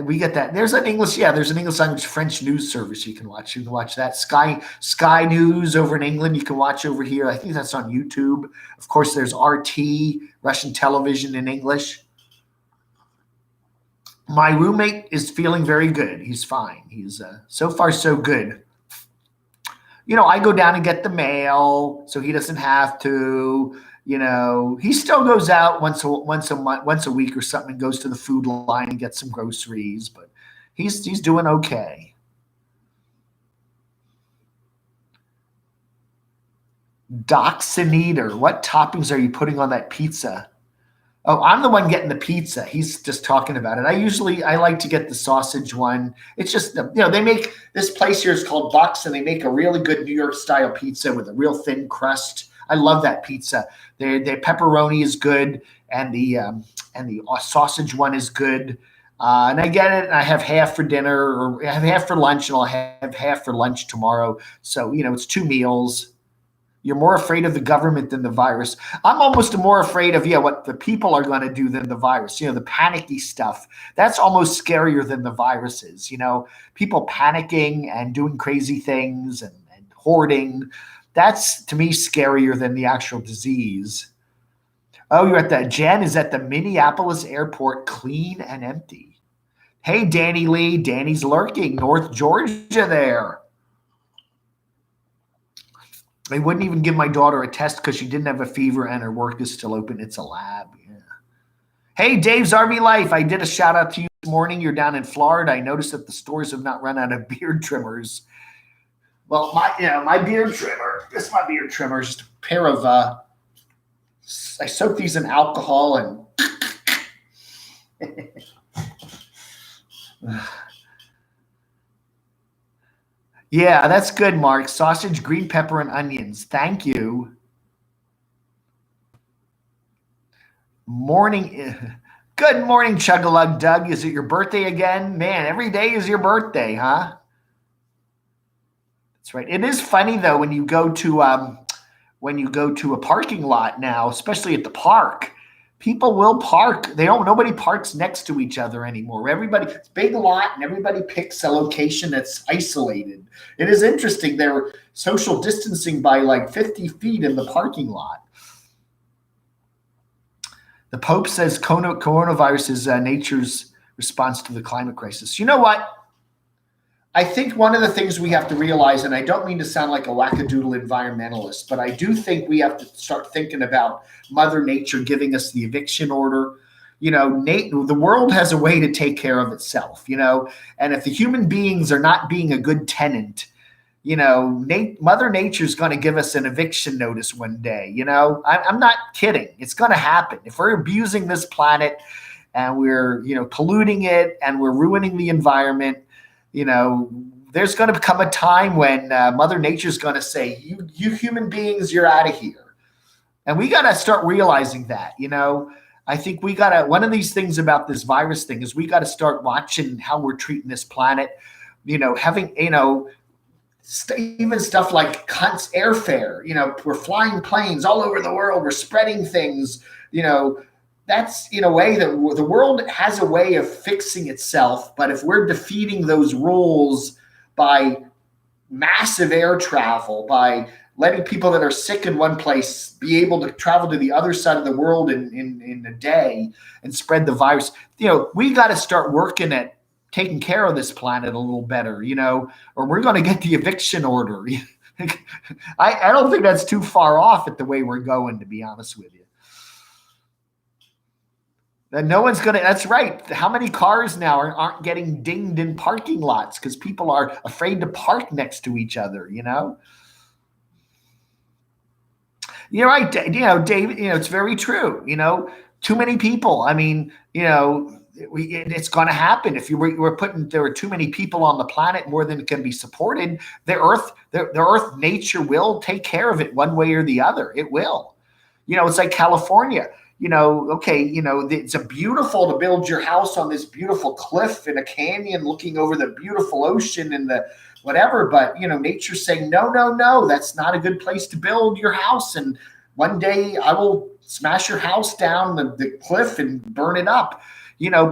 We get that. There's an English language French news service you can watch. You can watch that. Sky News over in England, you can watch over here. I think that's on YouTube. Of course, there's RT, Russian television in English. My roommate is feeling very good. He's fine. He's so far so good. I go down and get the mail, so he doesn't have to. He still goes out once a week or something, and goes to the food line and gets some groceries, but he's doing okay. Doxinator. What toppings are you putting on that pizza? Oh, I'm the one getting the pizza. He's just talking about it. I like to get the sausage one. It's just, they make, this place here is called Bucks, and they make a really good New York style pizza with a real thin crust. I love that pizza. Their pepperoni is good, and the sausage one is good. And I get it, and I have half for dinner, or I have half for lunch, and I'll have half for lunch tomorrow. So, it's 2 meals. You're more afraid of the government than the virus. I'm almost more afraid of, what the people are going to do than the virus. The panicky stuff. That's almost scarier than the viruses. People panicking and doing crazy things and hoarding. That's, to me, scarier than the actual disease. Oh, you're at Jen is at the Minneapolis airport, clean and empty. Hey, Danny Lee. Danny's lurking. North Georgia there. They wouldn't even give my daughter a test because she didn't have a fever and her work is still open. It's a lab. Yeah. Hey, Dave's RV Life. I did a shout out to you this morning. You're down in Florida. I noticed that the stores have not run out of beard trimmers. Well, my beard trimmer. This is my beard trimmer. Just a pair of. I soak these in alcohol and. Yeah, that's good, Mark. Sausage, green pepper, and onions. Thank you. Good morning, Chug-a-Lug Doug. Is it your birthday again? Man, every day is your birthday, huh? That's right. It is funny though when you go to a parking lot now, especially at the park. People will park. Nobody parks next to each other anymore. It's a big lot and everybody picks a location that's isolated. It is interesting. They're social distancing by like 50 feet in the parking lot. The Pope says coronavirus is nature's response to the climate crisis. You know what? I think one of the things we have to realize, and I don't mean to sound like a wackadoodle environmentalist, but I do think we have to start thinking about Mother Nature giving us the eviction order. The world has a way to take care of itself, and if the human beings are not being a good tenant, Mother Nature's going to give us an eviction notice one day. I'm not kidding. It's going to happen. If we're abusing this planet and we're, polluting it and we're ruining the environment, there's going to come a time when Mother Nature's going to say, you human beings, you're out of here. And we got to start realizing that, I think one of these things about this virus thing is we got to start watching how we're treating this planet, having, even stuff like airfare, we're flying planes all over the world. We're spreading things, that's in a way that the world has a way of fixing itself. But if we're defeating those rules by massive air travel, by letting people that are sick in one place be able to travel to the other side of the world in a day and spread the virus, we got to start working at taking care of this planet a little better, or we're going to get the eviction order. I don't think that's too far off at the way we're going, to be honest with you. That no one's going to, that's right. How many cars now aren't getting dinged in parking lots because people are afraid to park next to each other, You're right, Dave, it's very true, too many people. I mean, it's going to happen. If there are too many people on the planet, more than can be supported, the earth nature will take care of it one way or the other. It will. It's like California. It's a beautiful to build your house on this beautiful cliff in a canyon looking over the beautiful ocean and the whatever. But, nature's saying, no, that's not a good place to build your house. And one day I will smash your house down the cliff and burn it up.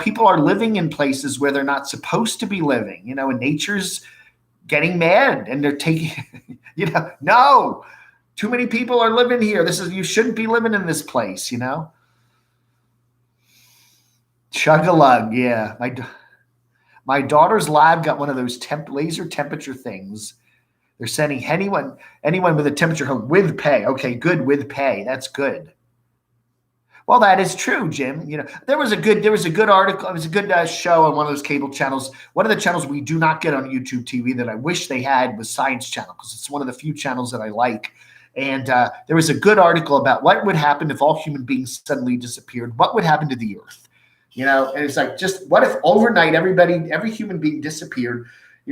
People are living in places where they're not supposed to be living, and nature's getting mad and they're taking, no, too many people are living here. You shouldn't be living in this place, Chug-a-lug, yeah. My daughter's lab got one of those laser temperature things. They're sending anyone with a temperature home with pay. Okay, good, with pay. That's good. Well, that is true, Jim. There was a good article. It was a good show on one of those cable channels. One of the channels we do not get on YouTube TV that I wish they had was Science Channel, because it's one of the few channels that I like. And there was a good article about what would happen if all human beings suddenly disappeared. What would happen to the Earth? And it's like, just what if overnight every human being disappeared?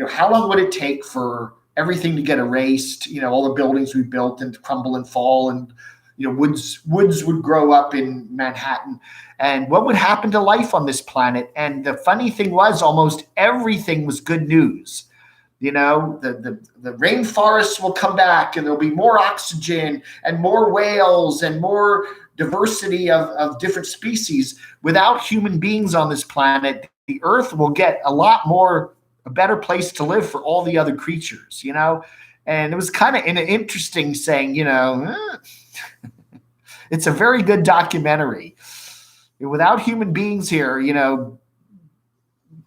How long would it take for everything to get erased? All the buildings we built and crumble and fall, and woods would grow up in Manhattan. And what would happen to life on this planet? And the funny thing was, almost everything was good news. The rainforests will come back, and there'll be more oxygen and more whales and more diversity of different species. Without human beings on this planet, the Earth will get a better place to live for all the other creatures, And it was kind of an interesting saying, it's a very good documentary. Without human beings here,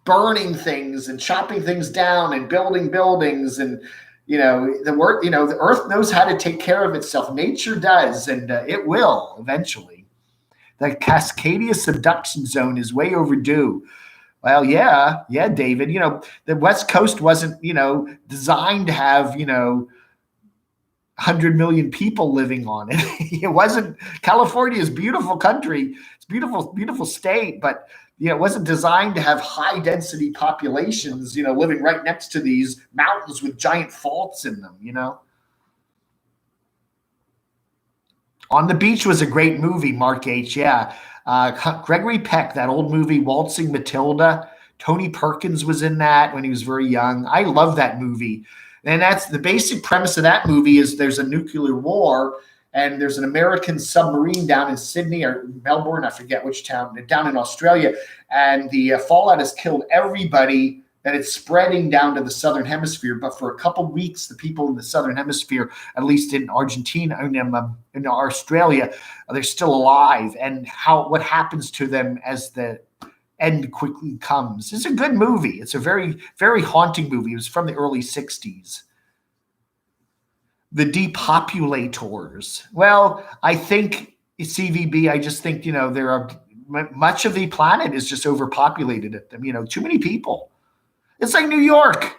burning things and chopping things down and building buildings, and the Earth knows how to take care of itself. Nature does, and it will eventually. The Cascadia subduction zone is way overdue. Well, yeah, David. The West Coast wasn't, designed to have, 100 million people living on it. It wasn't. California is a beautiful country. It's beautiful, beautiful state, but it wasn't designed to have high density populations, living right next to these mountains with giant faults in them, On the Beach was a great movie, Mark H. Yeah. Gregory Peck, that old movie, Waltzing Matilda. Tony Perkins was in that when he was very young. I love that movie. And that's the basic premise of that movie. Is there's a nuclear war, and there's an American submarine down in Sydney or Melbourne, I forget which town, down in Australia. And the fallout has killed everybody, and it's spreading down to the Southern Hemisphere. But for a couple of weeks, the people in the Southern Hemisphere, at least in Argentina and in Australia, they're still alive. And what happens to them as the end quickly comes. It's a good movie. It's a very, very haunting movie. It was from the early 60s. The Depopulators. Well, I think CVB, I just think, there are much of the planet is just overpopulated at them, too many people. It's like New York.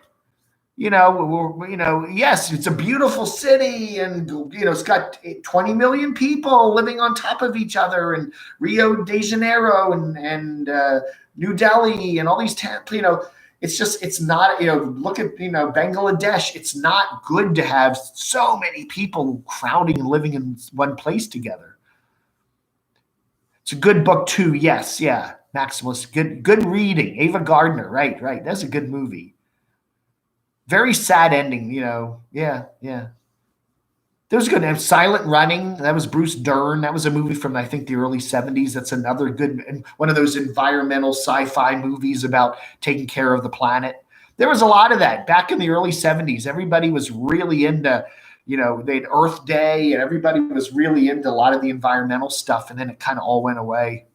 Yes, it's a beautiful city, and it's got 20 million people living on top of each other, and Rio de Janeiro and New Delhi and all these it's not, look at, Bangladesh. It's not good to have so many people crowding and living in one place together. It's a good book too. Yes. Yeah. Maximus. Good reading. Ava Gardner. Right. That's a good movie. Very sad ending, Yeah. That was good. And Silent Running, that was Bruce Dern. That was a movie from, I think, the early 70s. That's another good, one of those environmental sci-fi movies about taking care of the planet. There was a lot of that back in the early 70s. Everybody was really into, they had Earth Day, and everybody was really into a lot of the environmental stuff. And then it kind of all went away.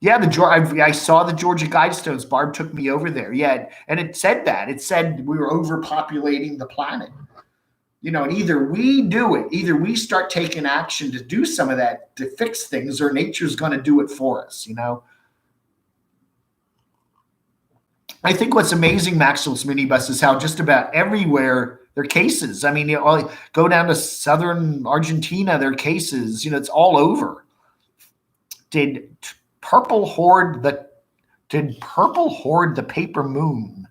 Yeah, I saw the Georgia Guidestones. Barb took me over there. Yeah, and it said that. It said we were overpopulating the planet. And either we do it, either we start taking action to do some of that, to fix things, or nature's going to do it for us, I think what's amazing, Maxwell's Minibus, is how just about everywhere there are cases. I mean, go down to southern Argentina, there are cases. It's all over. Did Purple hoard the paper moon?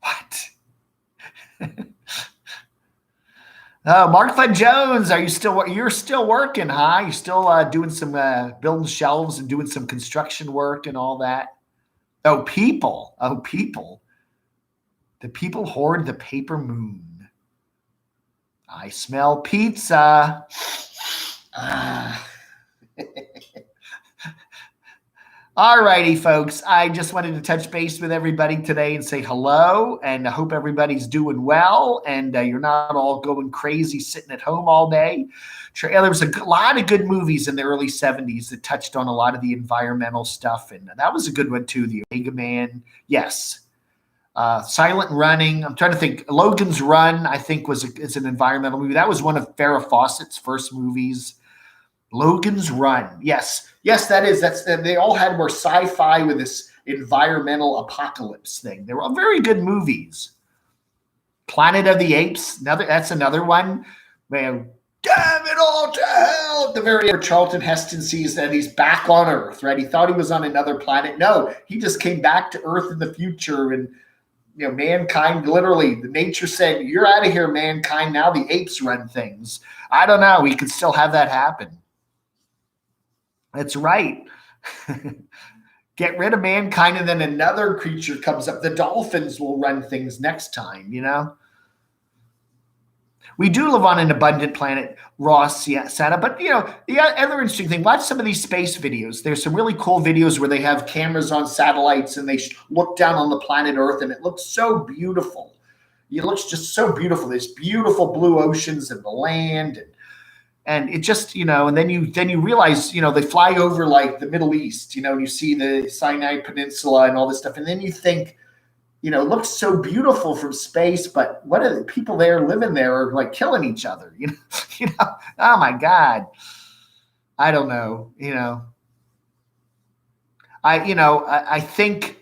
What? Mark Flood Jones, you're still working, huh? You're still doing some building shelves and doing some construction work and all that. Oh, people. The people hoard the paper moon. I smell pizza. All righty, folks. I just wanted to touch base with everybody today and say hello, and I hope everybody's doing well, and you're not all going crazy sitting at home all day. There was a lot of good movies in the early 70s that touched on a lot of the environmental stuff, and that was a good one too. The Omega Man, yes. Silent Running. I'm trying to think. Logan's Run, I think, is an environmental movie. That was one of Farrah Fawcett's first movies. Logan's Run. Yes, that is. They all had more sci-fi with this environmental apocalypse thing. They were all very good movies. Planet of the Apes. That's another one. Man, damn it all to hell. At the very end, Charlton Heston sees that he's back on Earth, right? He thought he was on another planet. No, he just came back to Earth in the future. And, mankind, literally, the nature said, you're out of here, mankind. Now the apes run things. I don't know. We could still have that happen. That's right. Get rid of mankind, and then another creature comes up. The dolphins will run things next time, We do live on an abundant planet, Ross, Santa. But, the other interesting thing, watch some of these space videos. There's some really cool videos where they have cameras on satellites and they look down on the planet Earth, and it looks so beautiful. It looks just so beautiful. There's beautiful blue oceans and the land. And it just, and then you realize, they fly over like the Middle East, and you see the Sinai Peninsula and all this stuff. And then you think, it looks so beautiful from space, but what are the people there living there are like killing each other, oh my God. I don't know, I think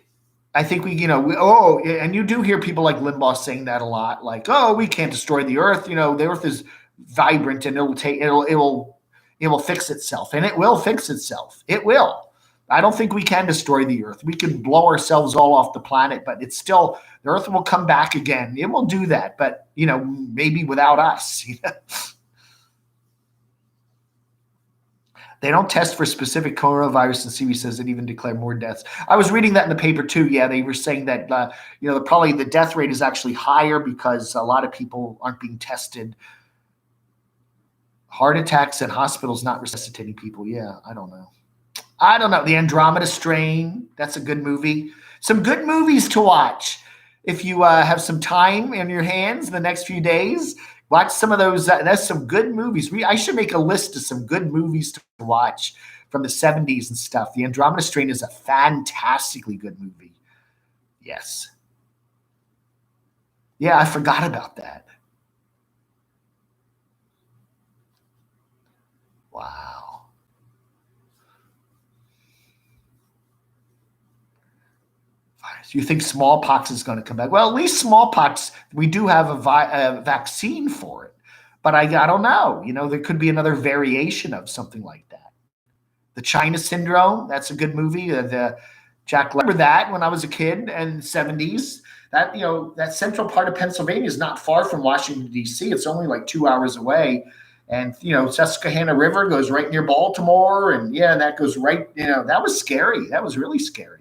we, and you do hear people like Limbaugh saying that a lot, like, oh, we can't destroy the Earth. The Earth is vibrant and it will fix itself, and it will fix itself. It will. I don't think we can destroy the Earth. We can blow ourselves all off the planet, but it's still, the Earth will come back again. It will do that, but maybe without us. They don't test for specific coronavirus, and CB says it even declared more deaths. I was reading that in the paper too. Yeah, they were saying that probably the death rate is actually higher because a lot of people aren't being tested. Heart attacks and hospitals not resuscitating people. Yeah, I don't know. The Andromeda Strain. That's a good movie. Some good movies to watch. If you have some time in your hands in the next few days, watch some of those. That's some good movies. I should make a list of some good movies to watch from the 70s and stuff. The Andromeda Strain is a fantastically good movie. Yes. Yeah, I forgot about that. Wow. You think smallpox is going to come back? Well, at least smallpox, we do have a vaccine for it. But I don't know. There could be another variation of something like that. The China Syndrome, that's a good movie. The Jack, remember that when I was a kid in the 70s? That, that central part of Pennsylvania is not far from Washington, D.C. It's only like 2 hours away. And, Susquehanna River goes right near Baltimore. And, yeah, that goes right, that was scary. That was really scary.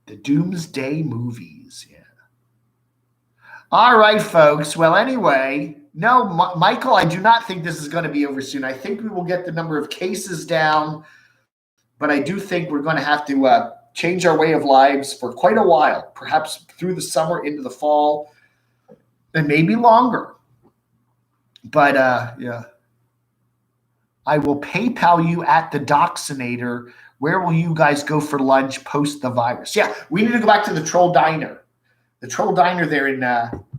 The Doomsday movies, yeah. All right, folks. Well, anyway, no, Michael, I do not think this is going to be over soon. I think we will get the number of cases down, but I do think we're going to have to change our way of lives for quite a while, perhaps through the summer into the fall, and maybe longer. But, yeah. I will PayPal you at the Doxinator. Where will you guys go for lunch post the virus? Yeah, we need to go back to the Troll Diner. The Troll Diner there in,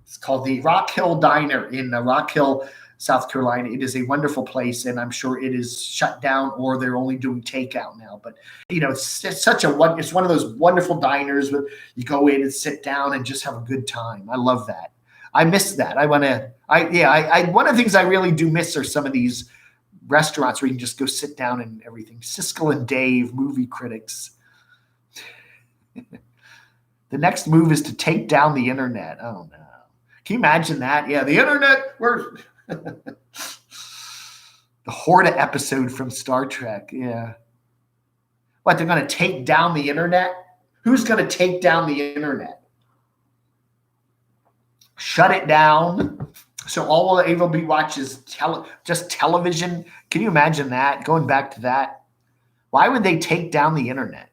it's called the Rock Hill Diner in Rock Hill, South Carolina. It is a wonderful place, and I'm sure it is shut down or they're only doing takeout now. But, it's one of those wonderful diners where you go in and sit down and just have a good time. I love that. I miss that. One of the things I really do miss are some of these restaurants where you can just go sit down and everything. Siskel and Dave, movie critics. The next move is to take down the internet. Oh, no. Can you imagine that? Yeah, the internet. The Horta episode from Star Trek. Yeah. What, they're going to take down the internet? Who's going to take down the internet? Shut it down. So all we'll able to be watch is just television. Can you imagine that? Going back to that. Why would they take down the internet?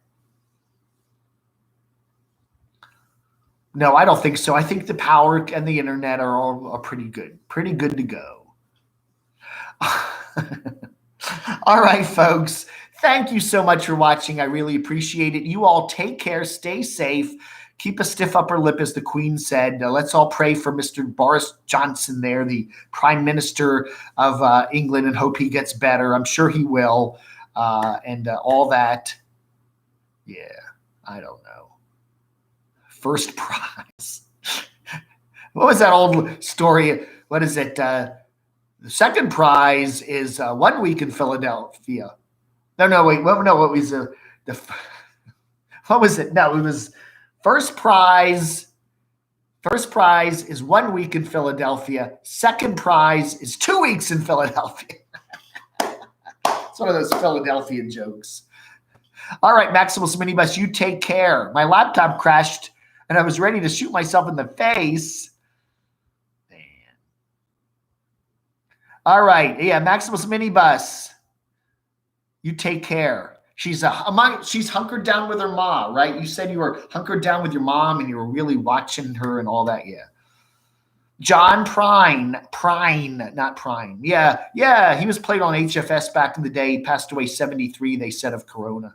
No, I don't think so. I think the power and the internet are pretty good. Pretty good to go. All right, folks. Thank you so much for watching. I really appreciate it. You all take care. Stay safe. Keep a stiff upper lip, as the Queen said. Let's all pray for Mr. Boris Johnson there, the Prime Minister of England, and hope he gets better. I'm sure he will. And all that. Yeah, I don't know. First prize. What was that old story? what is it? The second prize is 1 week in Philadelphia. No, wait. No, what was what was it? No, it was first prize. First prize is 1 week in Philadelphia. Second prize is 2 weeks in Philadelphia. It's one of those Philadelphia jokes. All right, Maximus Minibus, you take care. My laptop crashed, and I was ready to shoot myself in the face. Man. All right, yeah, Maximus Minibus, you take care. She's hunkered down with her mom, right? You said you were hunkered down with your mom, and you were really watching her and all that, yeah. John Prine, not Prine. Yeah, he was played on HFS back in the day. He passed away 73, they said, of corona.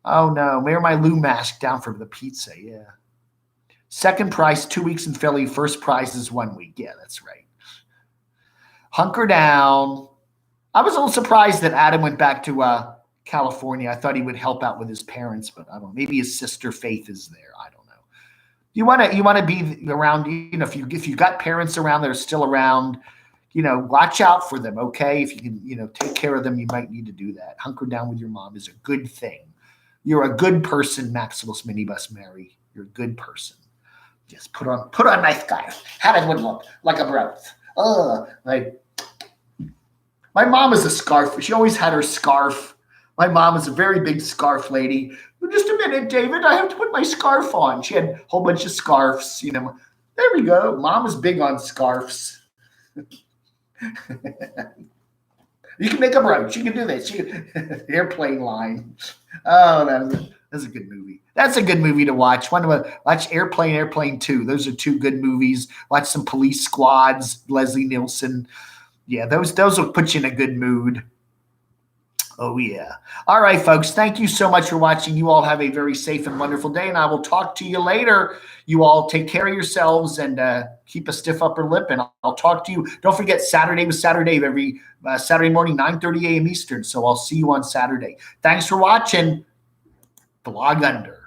Oh, no. Wear my Lou mask down for the pizza. Yeah. Second prize, 2 weeks in Philly. First prize is 1 week. Yeah, that's right. Hunker down. I was a little surprised that Adam went back to California. I thought he would help out with his parents, but I don't know. Maybe his sister Faith is there. I don't know. You want to be around, if you got parents around that are still around, watch out for them, okay? If you can, take care of them, you might need to do that. Hunker down with your mom is a good thing. You're a good person, Maximus Minibus Mary. You're a good person. Just put on nice guy. How it would look like a breath. My mom is a scarf. She always had her scarf. My mom is a very big scarf lady. Just a minute, David. I have to put my scarf on. She had a whole bunch of scarves. There we go. Mom is big on scarves. You can make a brooch. You can do this. Airplane line. Oh, that's a good movie. That's a good movie to watch. Watch Airplane 2. Those are two good movies. Watch some Police Squads, Leslie Nielsen. Yeah, those will put you in a good mood. Oh, yeah. All right, folks. Thank you so much for watching. You all have a very safe and wonderful day, and I will talk to you later. You all take care of yourselves and keep a stiff upper lip, and I'll talk to you. Don't forget, Saturday with Saturday, every Saturday morning, 9:30 a.m. Eastern. So I'll see you on Saturday. Thanks for watching. Blog Under.